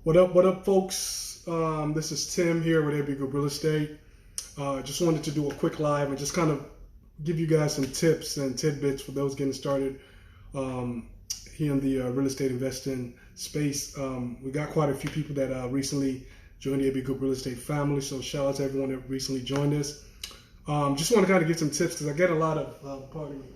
What up, folks? This is Tim here with AB Group Real Estate. Just wanted to do a quick live and just kind of give you guys some tips and tidbits for those getting started here in the real estate investing space. We got quite a few people that recently joined the AB Group Real Estate family, so shout out to everyone that recently joined us. Just want to kind of get some tips because I get a lot of, pardon me.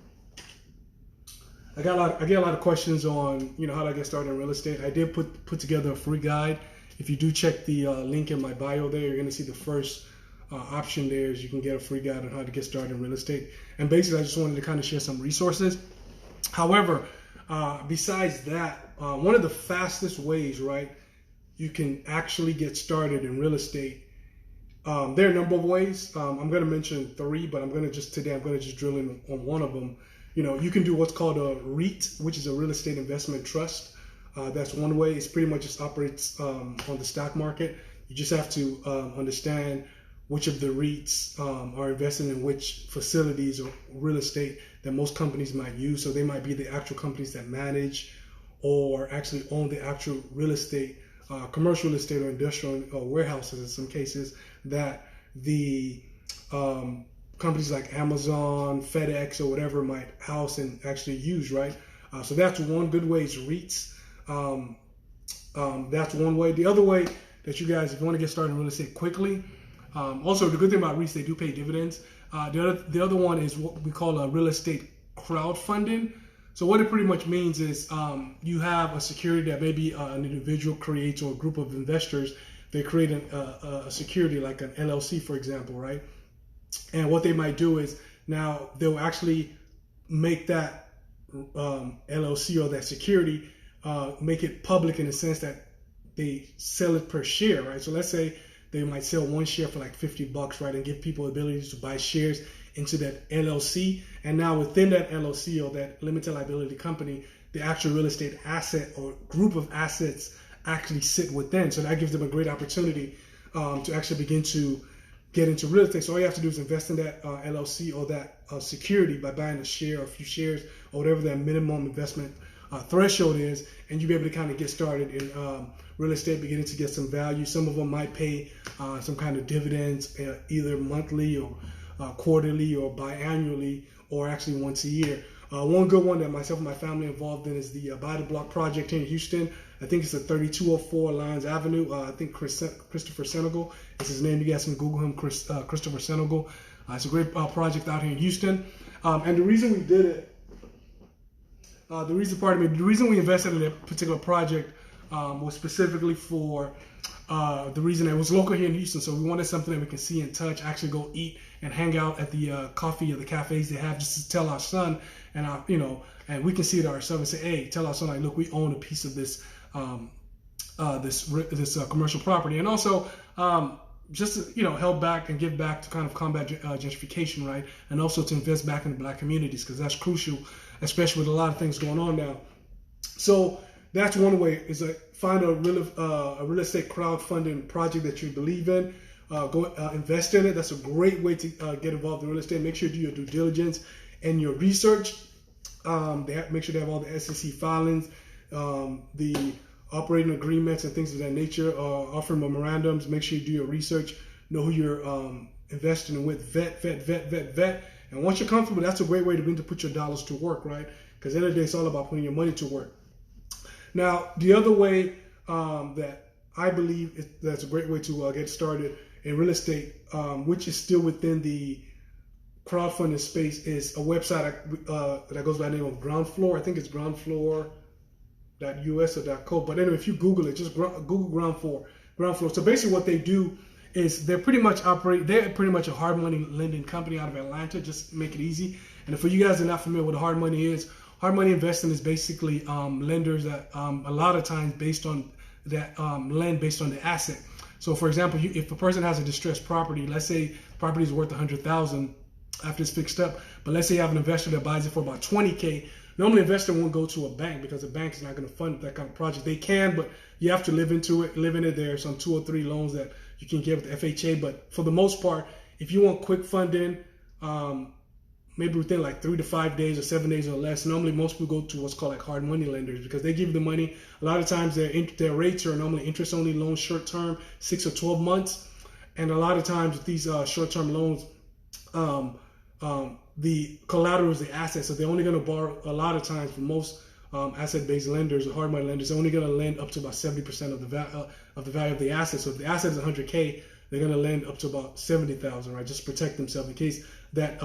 I get a lot of questions on, how to get started in real estate. I did put together a free guide. If you do check the link in my bio there, you're going to see the first option there is you can get a free guide on how to get started in real estate. And basically, I just wanted to kind of share some resources. However, besides that, one of the fastest ways, right, you can actually get started in real estate. There are a number of ways. I'm going to mention three, but I'm going to just drill in on one of them. You can do what's called a REIT, which is a real estate investment trust. That's one way. It's pretty much just operates on the stock market. You just have to understand which of the REITs are invested in which facilities or real estate that most companies might use. So they might be the actual companies that manage or actually own the actual real estate, commercial real estate or industrial warehouses in some cases that the companies like Amazon, FedEx, or whatever might house and actually use, right? So that's one good way is REITs. That's one way. The other way that you guys, if you want to get started in real estate quickly, also the good thing about REITs, they do pay dividends. The other one is what we call a real estate crowdfunding. So what it pretty much means is you have a security that maybe an individual creates or a group of investors. They create a security like an LLC, for example, right? And what they might do is now they'll actually make that LLC or that security, make it public in the sense that they sell it per share, right? So let's say they might sell one share for like $50, right? And give people the ability to buy shares into that LLC. And now within that LLC or that limited liability company, the actual real estate asset or group of assets actually sit within. So that gives them a great opportunity to actually begin to get into real estate. So all you have to do is invest in that LLC or that security by buying a share or a few shares or whatever that minimum investment threshold is, and you'll be able to kind of get started in real estate, beginning to get some value. Some of them might pay some kind of dividends either monthly or quarterly or biannually or actually once a year. One good one that myself and my family are involved in is the Buy the Block project here in Houston. I think it's at 3204 Lyons Avenue. I think Christopher Senegal is his name. You guys can Google him, Christopher Senegal. It's a great project out here in Houston. And the reason we did it, the reason we invested in that particular project was specifically for the reason it was local here in Houston. So we wanted something that we can see and touch, actually go eat and hang out at the coffee or the cafes they have, just to tell our son and and we can see it ourselves and say, hey, tell our son, like, look, we own a piece of this this commercial property, and also just to, help back and give back to kind of combat gentrification, right? And also to invest back in the Black communities, because that's crucial, especially with a lot of things going on now. So that's one way, is find a real estate crowdfunding project that you believe in. Go invest in it. That's a great way to get involved in real estate. Make sure you do your due diligence and your research. Make sure they have all the SEC filings, the operating agreements and things of that nature, offering memorandums. Make sure you do your research, know who you're investing with, vet. And once you're comfortable, that's a great way to begin to put your dollars to work, right? Because at the end of the day, it's all about putting your money to work. Now, the other way that I believe that's a great way to get started in real estate, which is still within the crowdfunding space, is a website that goes by the name of Ground Floor. I think it's groundfloor.us or .co. But anyway, if you Google it, just Google Ground Floor. So basically what they do is they're pretty much a hard money lending company out of Atlanta, just to make it easy. And for you guys that are not familiar with what hard money is, hard money investing is basically lenders that a lot of times lend based on the asset. So for example, if a person has a distressed property, let's say the property is worth $100,000 after it's fixed up, but let's say you have an investor that buys it for about $20K. Normally, an investor won't go to a bank because the bank is not going to fund that kind of project. They can, but you have to live in it. There are some 2 or 3 loans that you can get with the FHA, but for the most part, if you want quick funding, maybe within like 3 to 5 days or 7 days or less. Normally, most people go to what's called like hard money lenders because they give you the money. A lot of times, their rates are normally interest-only loans, short-term, 6 or 12 months. And a lot of times with these short-term loans, the collateral is the asset, so they're only going to borrow. A lot of times, for most asset-based lenders or hard money lenders, they're only going to lend up to about 70% of the value of the asset. So if the asset is 100K, they're going to lend up to about 70,000, right? Just to protect themselves in case that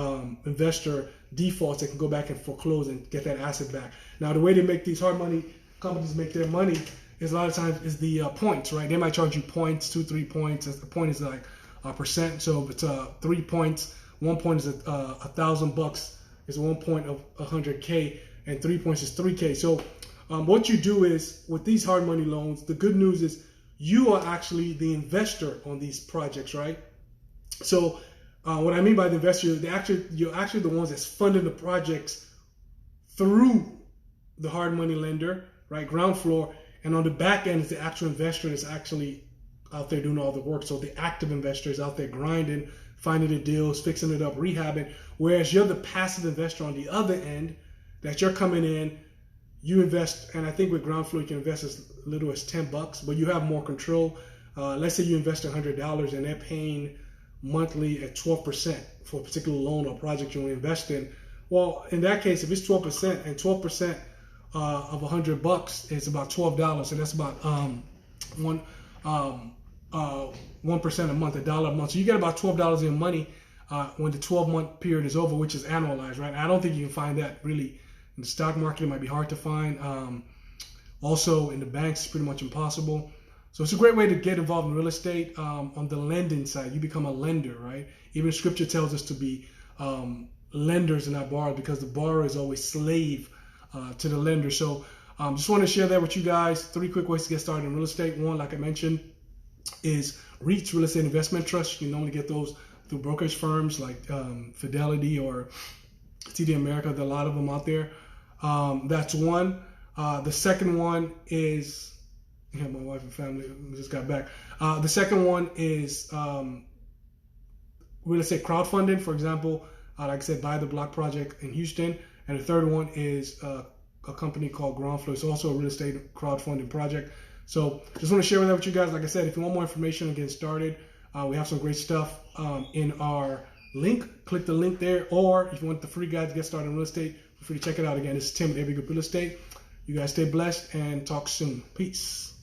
investor defaults, they can go back and foreclose and get that asset back. Now, the way they make these hard money companies make their money is a lot of times is the points, right? They might charge you points, 2-3 points. The point is like a percent. So if it's 3 points, 1 point is $1,000 is 1 point of 100K, and 3 points is 3K. So what you do is with these hard money loans, the good news is you are actually the investor on these projects, right? So what I mean by the investor, you're actually the ones that's funding the projects through the hard money lender, right? Ground floor. And on the back end is the actual investor that's actually out there doing all the work. So the active investor is out there grinding, finding the deals, fixing it up, rehabbing. Whereas you're the passive investor on the other end, that you're coming in, you invest, and I think with ground floor you can invest as little as $10, but you have more control. Let's say you invest $100 and they're paying monthly at 12% for a particular loan or project you want to invest in. Well, in that case, if it's 12% and 12% of $100 is about $12, so that's about 1% a month, $1 a month. So you get about $12 in money when the 12-month period is over, which is annualized, right? I don't think you can find that really in the stock market. It might be hard to find. Also, in the banks, it's pretty much impossible. So it's a great way to get involved in real estate. On the lending side, you become a lender, right? Even Scripture tells us to be lenders and not borrowers, because the borrower is always slave to the lender. So just want to share that with you guys. 3 quick ways to get started in real estate. One, like I mentioned, is REITs, real estate investment trusts. You can normally get those through brokerage firms like Fidelity or TD America. There are a lot of them out there. That's one. The second one is, yeah, my wife and family just got back. The second one is real estate crowdfunding. For example, like I said, Buy the Block project in Houston. And the third one is a company called Ground Floor. It's also a real estate crowdfunding project. So just want to share that with you guys. Like I said, if you want more information on getting started, we have some great stuff in our link. Click the link there. Or if you want the free guide to get started in real estate, feel free to check it out. Again, this is Tim with Every Good Real Estate. You guys stay blessed and talk soon. Peace.